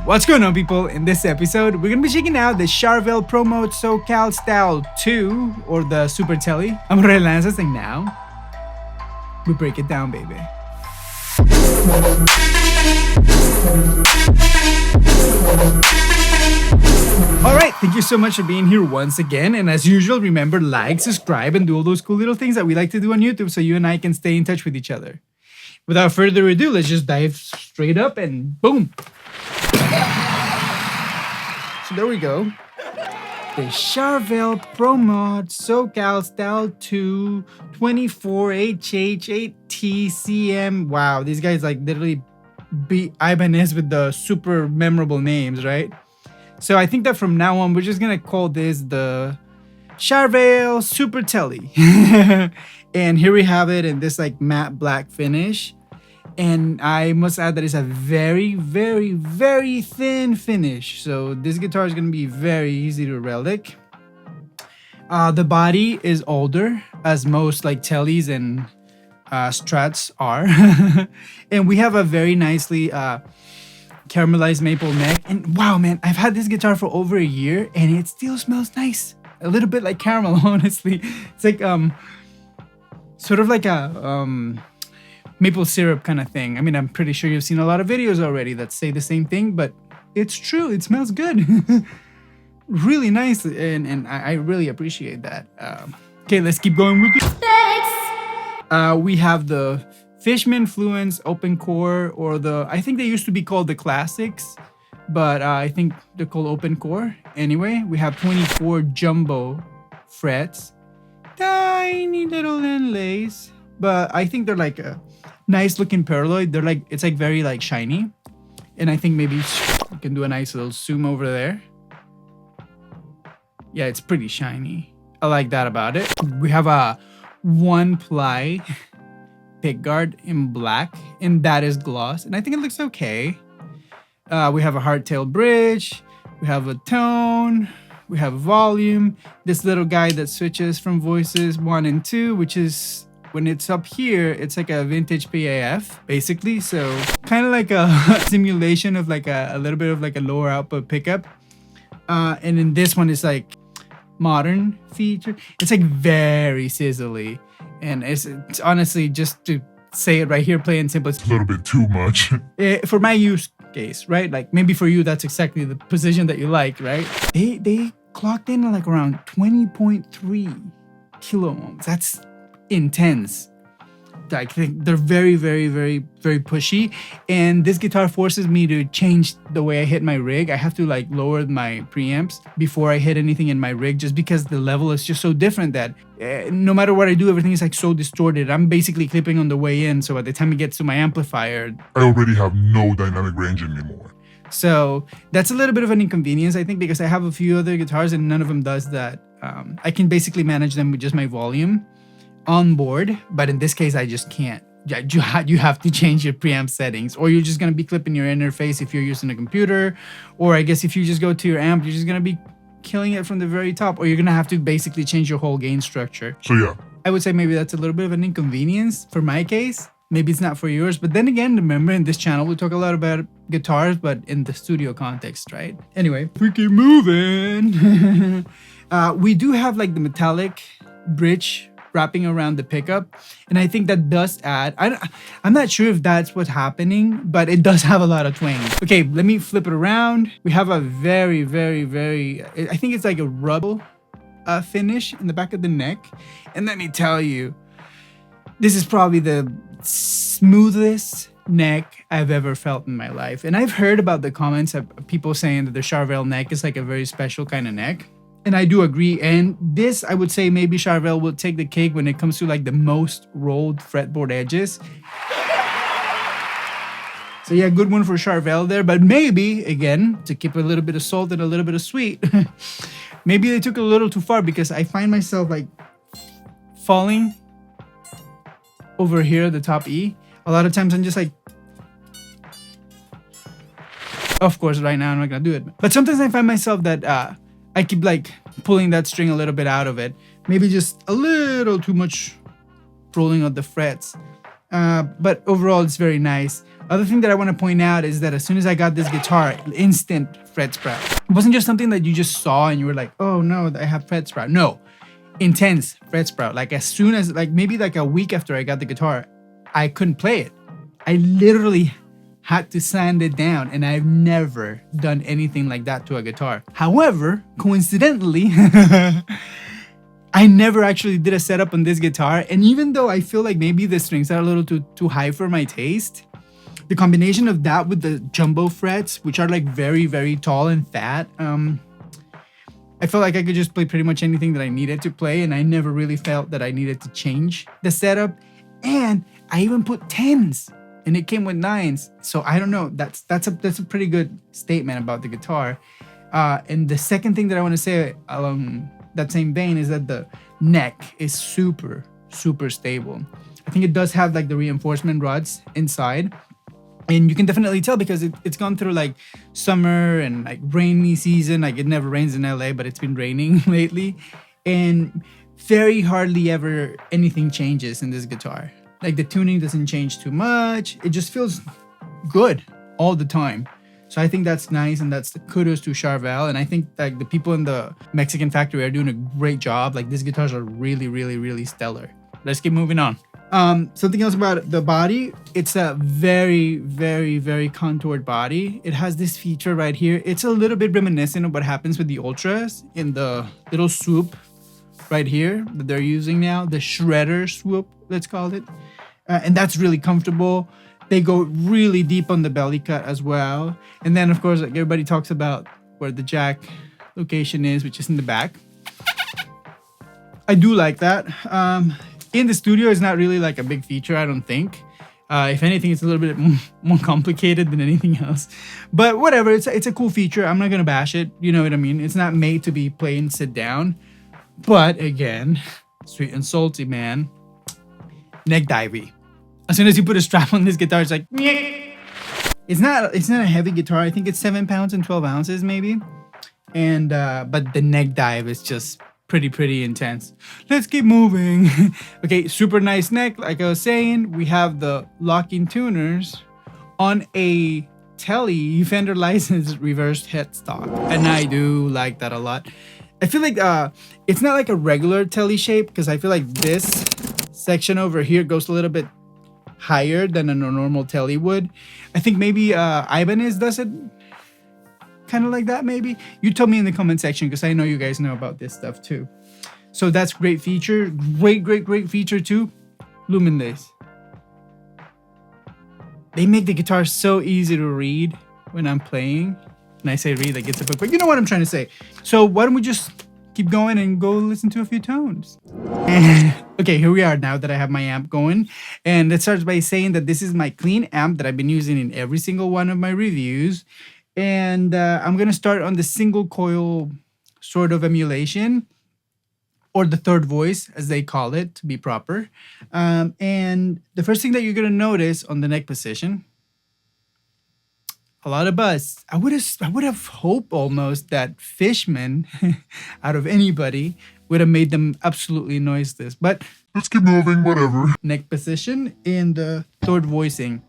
What's going on, people? In this episode, we're gonna be checking out the Charvel Pro Mode SoCal Style 2, or the Super Tele. I'm Ray Lanzas, and now we break it down, baby. Alright, thank you so much for being here once again, and as usual, remember, like, subscribe, and do all those cool little things that we like to do on YouTube so you and I can stay in touch with each other. Without further ado, let's just dive straight up and boom! So there we go. The Charvel Pro Mod SoCal Style 2 24HH8TCM. Wow, these guys like literally beat Ibanez with the super memorable names, right? So I think that from now on, we're just gonna call this the Charvel Super Tele. And here we have it in this like matte black finish. And I must add that it's a very, very, very thin finish. So this guitar is going to be very easy to relic. The body is older, as most like Teles and Strats are. And we have a very nicely caramelized maple neck. And wow, man, I've had this guitar for over a year and it still smells nice. A little bit like caramel, honestly. It's like sort of like a maple syrup kind of thing. I mean, I'm pretty sure you've seen a lot of videos already that say the same thing, but it's true. It smells good. Really nice, and I really appreciate that. Okay, let's keep going with it. We have the Fishman Fluence Open Core, or I think they used to be called the Classics, but I think they're called Open Core. Anyway, we have 24 jumbo frets, tiny little inlays, but I think they're like a nice looking paraloid. They're like, it's like very like shiny, and I think maybe you can do a nice little zoom over there. Yeah, it's pretty shiny. I like that about it. We have a 1-ply pickguard in black, and that is gloss, and I think it looks okay. We have a hardtail bridge, we have a tone, we have a volume, this little guy that switches from voices 1 and 2, which is, when it's up here, it's like a vintage PAF, basically. So kind of like a simulation of like a little bit of like a lower output pickup. And then this one is like modern feature. It's like very sizzly. And it's honestly, just to say it right here, plain and simple, it's a little bit too much. For my use case, right? Like maybe for you, that's exactly the position that you like, right? They clocked in like around 20.3 kilo ohms. That's intense. I think they're very, very, very, very pushy, and this guitar forces me to change the way I hit my rig. I have to like lower my preamps before I hit anything in my rig, just because the level is just so different that no matter what I do, everything is like so distorted. I'm basically clipping on the way in, so by the time it gets to my amplifier, I already have no dynamic range anymore. So that's a little bit of an inconvenience, I think, because I have a few other guitars and none of them does that. I can basically manage them with just my volume on board, but in this case I just can't. You have to change your preamp settings, or you're just going to be clipping your interface if you're using a computer, or I guess if you just go to your amp, you're just going to be killing it from the very top, or you're going to have to basically change your whole gain structure. So yeah, I would say maybe that's a little bit of an inconvenience for my case. Maybe it's not for yours, but then again, remember, in this channel we talk a lot about guitars, but in the studio context, right? Anyway, we keep moving. We do have like the metallic bridge wrapping around the pickup, and I think that does add, I'm not sure if that's what's happening, but it does have a lot of twang. Okay, let me flip it around. We have a very, very, very, I think it's like a rubble finish in the back of the neck, and let me tell you, this is probably the smoothest neck I've ever felt in my life. And I've heard about the comments of people saying that the Charvel neck is like a very special kind of neck. And I do agree. And this, I would say maybe Charvel will take the cake when it comes to like the most rolled fretboard edges. So yeah, good one for Charvel there. But maybe, again, to keep a little bit of salt and a little bit of sweet, maybe they took it a little too far, because I find myself like falling over here at the top E. A lot of times I'm just like, of course, right now I'm not gonna do it. But sometimes I find myself that I keep like pulling that string a little bit out of it. Maybe just a little too much rolling on the frets. But overall, it's very nice. Other thing that I want to point out is that as soon as I got this guitar, instant fret sprout. It wasn't just something that you just saw and you were like, oh no, I have fret sprout. No, intense fret sprout. Like as soon as, like maybe like a week after I got the guitar, I couldn't play it. I literally had to sand it down, and I've never done anything like that to a guitar. However, coincidentally, I never actually did a setup on this guitar, and even though I feel like maybe the strings are a little too high for my taste, the combination of that with the jumbo frets, which are like very, very tall and fat, I felt like I could just play pretty much anything that I needed to play, and I never really felt that I needed to change the setup. And I even put 10s, and it came with 9s. So I don't know. That's a pretty good statement about the guitar. And the second thing that I want to say along that same vein is that the neck is super, super stable. I think it does have like the reinforcement rods inside. And you can definitely tell because it's gone through like summer and like rainy season. Like it never rains in LA, but it's been raining lately. And very hardly ever anything changes in this guitar. Like the tuning doesn't change too much. It just feels good all the time. So I think that's nice, and that's the kudos to Charvel. And I think like the people in the Mexican factory are doing a great job. Like these guitars are really, really, really stellar. Let's keep moving on. Something else about the body, it's a very, very, very contoured body. It has this feature right here. It's a little bit reminiscent of what happens with the Ultras in the little swoop right here that they're using now, the shredder swoop, let's call it. And that's really comfortable. They go really deep on the belly cut as well. And then of course, like everybody talks about where the jack location is, which is in the back. I do like that. In the studio, it's not really like a big feature, I don't think. If anything, it's a little bit more complicated than anything else. But whatever, it's a cool feature. I'm not gonna bash it. You know what I mean? It's not made to be plain sit down. But again, sweet and salty, man. Neck divey. As soon as you put a strap on this guitar, it's like, nyeh. It's not a heavy guitar. I think it's 7 pounds and 12 ounces maybe. And but the neck dive is just pretty intense. Let's keep moving. Okay, super nice neck. Like I was saying, we have the locking tuners on a Tele Fender licensed reversed headstock, and I do like that a lot. I feel like it's not like a regular Tele shape, because I feel like this section over here goes a little bit higher than a normal Tele would. I think maybe Ibanez does it kind of like that, maybe. You tell me in the comment section, because I know you guys know about this stuff too. So that's great feature. Great feature too. Luminlace. They make the guitar so easy to read when I'm playing. And I say read like it's a book, but you know what I'm trying to say. So why don't we just keep going and go listen to a few tones. Okay, here we are now that I have my amp going. And let's start by saying that this is my clean amp that I've been using in every single one of my reviews. And I'm going to start on the single coil sort of emulation, or the third voice as they call it to be proper. And the first thing that you're going to notice on the neck position, a lot of buzz. I would have hoped almost that Fishman, out of anybody, would have made them absolutely noiseless. But let's keep moving, whatever. Neck position in the third voicing.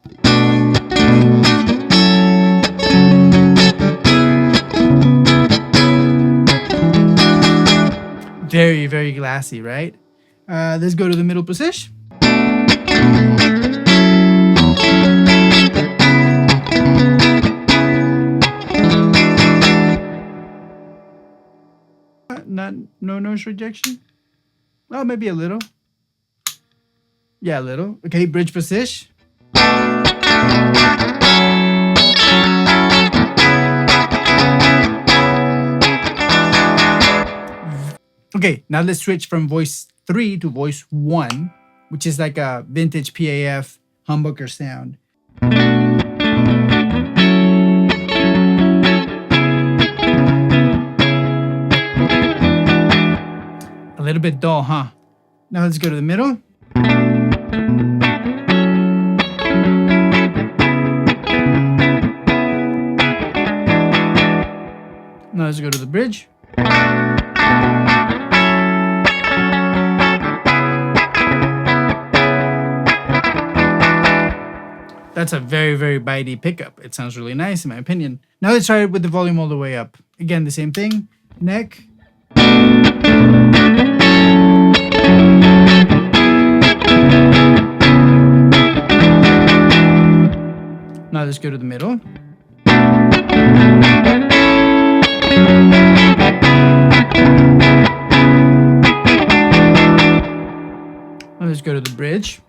Very, very glassy, right? Let's go to the middle position. No noise rejection. Well, maybe a little. Yeah, a little. Okay, bridge position. Okay, now let's switch from voice 3 to voice 1, which is like a vintage PAF humbucker sound. A little bit dull, huh? Now let's go to the middle. Now let's go to the bridge. That's a very, very bitey pickup. It sounds really nice in my opinion. Now let's try it with the volume all the way up. Again, the same thing. Neck. Now let's go to the middle. Now let's go to the bridge.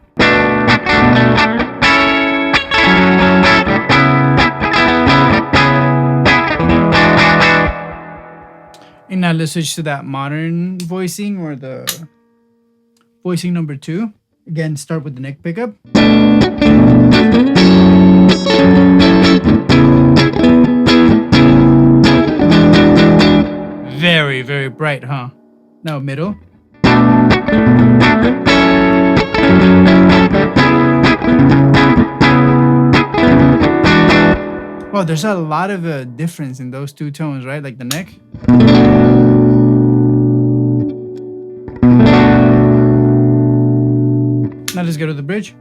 And now let's switch to that modern voicing, or the voicing number 2. Again, start with the neck pickup. Very, very bright, huh? Now middle. Well, there's a lot of difference in those two tones, right? Like the neck. Now let's go to the bridge.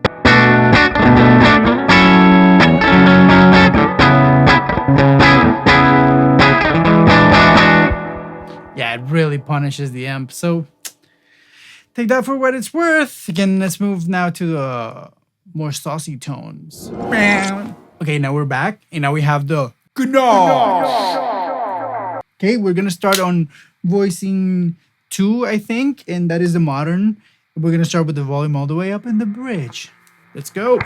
Yeah, it really punishes the amp. So take that for what it's worth. Again, let's move now to the more saucy tones. Okay, now we're back, and now we have the gnash. Okay, we're gonna start on voicing 2, I think, and that is the modern. We're gonna start with the volume all the way up in the bridge. Let's go.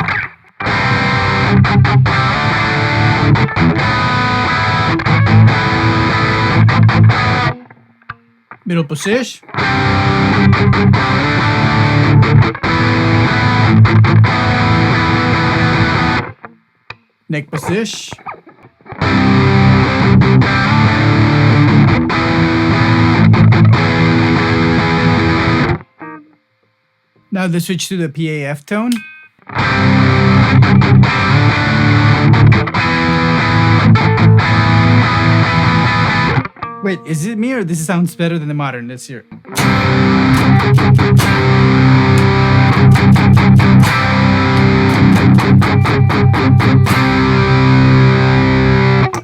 Middle position. Neck position. Now let's switch to the PAF tone. Wait, is it me or this sounds better than the modern? Let's hear it.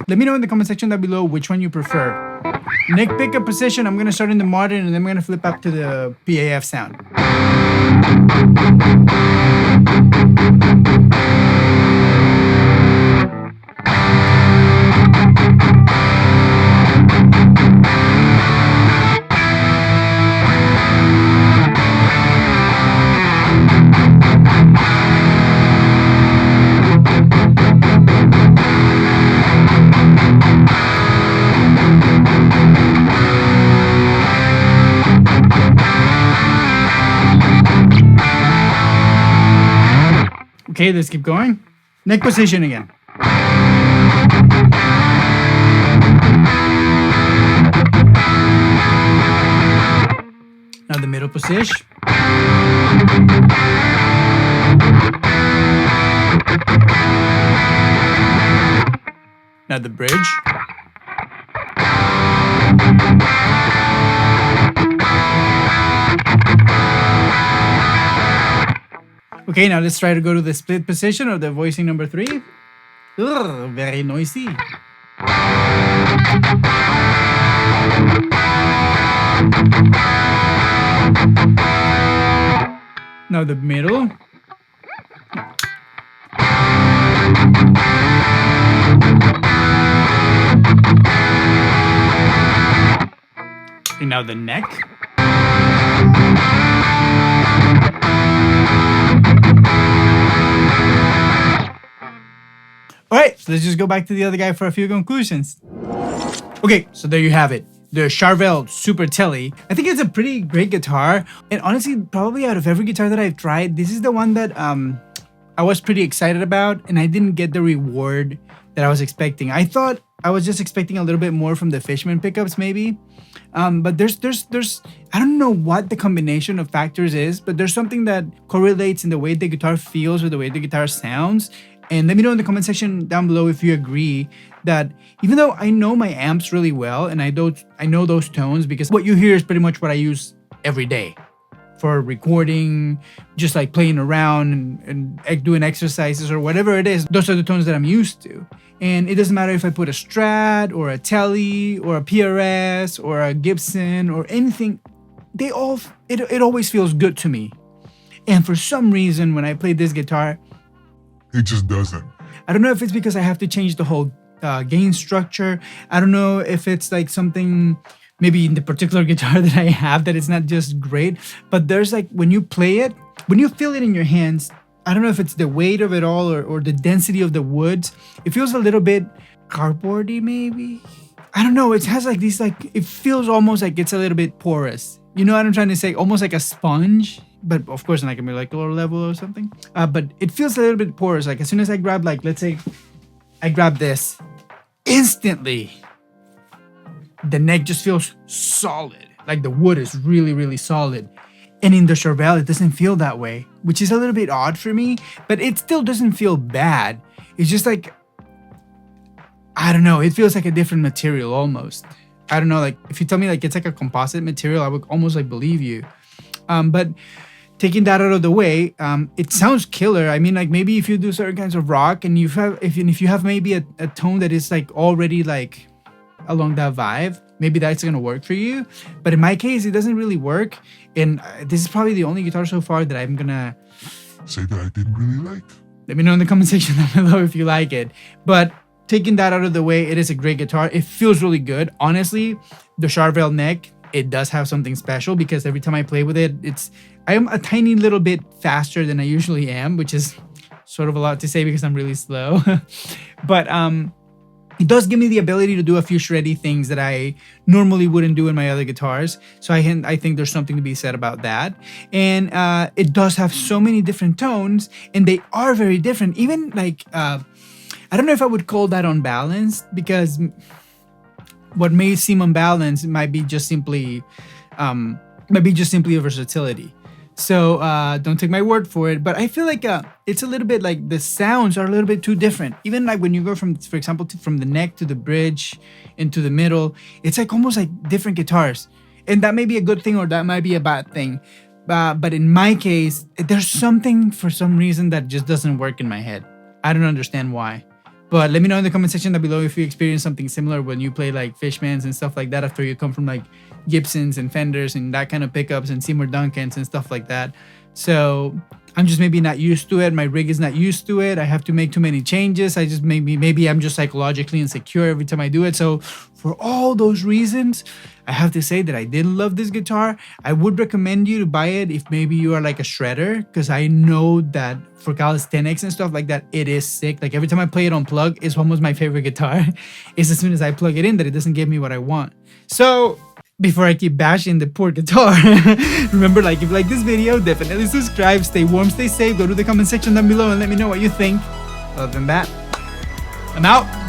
Let me know in the comment section down below which one you prefer. Neck pickup position, I'm gonna start in the modern and then I'm gonna flip up to the PAF sound. Okay, let's keep going. Neck position again. Now the middle position. Now the bridge. Okay, now let's try to go to the split position or the voicing number 3. Ugh, very noisy. Now the middle. And now the neck. Alright, so let's just go back to the other guy for a few conclusions. Okay, so there you have it. The Charvel Super Tele. I think it's a pretty great guitar. And honestly, probably out of every guitar that I've tried, this is the one that I was pretty excited about, and I didn't get the reward that I was expecting. I thought I was just expecting a little bit more from the Fishman pickups maybe. But there's I don't know what the combination of factors is, but there's something that correlates in the way the guitar feels with the way the guitar sounds. And let me know in the comment section down below if you agree that even though I know my amps really well and I know those tones, because what you hear is pretty much what I use every day. for recording, just like playing around and doing exercises or whatever it is. Those are the tones that I'm used to. And it doesn't matter if I put a Strat or a Tele or a PRS or a Gibson or anything, it always feels good to me. And for some reason, when I play this guitar, It just doesn't. I don't know if it's because I have to change the whole gain structure. I don't know if it's like something maybe in the particular guitar that I have that it's not just great, but there's like when you play it, when you feel it in your hands, I don't know if it's the weight of it all or the density of the woods. It feels a little bit cardboardy maybe. I don't know. It has like these it feels almost like it's a little bit porous. You know what I'm trying to say? Almost like a sponge, but of course on like a molecular level or something. But it feels a little bit porous. Like as soon as I grab let's say I grab this, instantly the neck just feels solid. Like the wood is really, really solid. And in the Charvel, it doesn't feel that way, which is a little bit odd for me, but it still doesn't feel bad. It's just like, I don't know, it feels like a different material almost. I don't know, like if you tell me like it's like a composite material, I would almost like believe you. But taking that out of the way, it sounds killer. I mean, like maybe if you do certain kinds of rock and if you have maybe a tone that is like already like along that vibe, maybe that's gonna work for you. But in my case, it doesn't really work. And this is probably the only guitar so far that I'm gonna Say that I didn't really like. let me know in the comment section down below if you like it. But taking that out of the way, it is a great guitar. It feels really good. Honestly, the Charvel neck, it does have something special because every time I play with it, I am a tiny little bit faster than I usually am, which is sort of a lot to say because I'm really slow. But it does give me the ability to do a few shreddy things that I normally wouldn't do in my other guitars. So I think there's something to be said about that. And it does have so many different tones, and they are very different. Even like, I don't know if I would call that unbalanced, because what may seem unbalanced might be just simply a versatility. So don't take my word for it, but I feel like it's a little bit like the sounds are a little bit too different. Even like when you go from, for example, from the neck to the bridge into the middle, it's like almost like different guitars. And that may be a good thing or that might be a bad thing. But in my case, there's something for some reason that just doesn't work in my head. I don't understand why. But let me know in the comment section down below if you experience something similar when you play like Fishmans and stuff like that after you come from like Gibsons and Fenders and that kind of pickups and Seymour Duncans and stuff like that. So I'm just maybe not used to it. My rig is not used to it. I have to make too many changes. I just maybe I'm just psychologically insecure every time I do it. So for all those reasons, I have to say that I did love this guitar. I would recommend you to buy it if maybe you are like a shredder, because I know that for calisthenics and stuff like that, it is sick. Like every time I play it on plug, it's almost my favorite guitar. It's as soon as I plug it in that it doesn't give me what I want. So before I keep bashing the poor guitar, remember, like, if you like this video, definitely subscribe, stay warm, stay safe, go to the comment section down below and let me know what you think. Other than that, I'm out.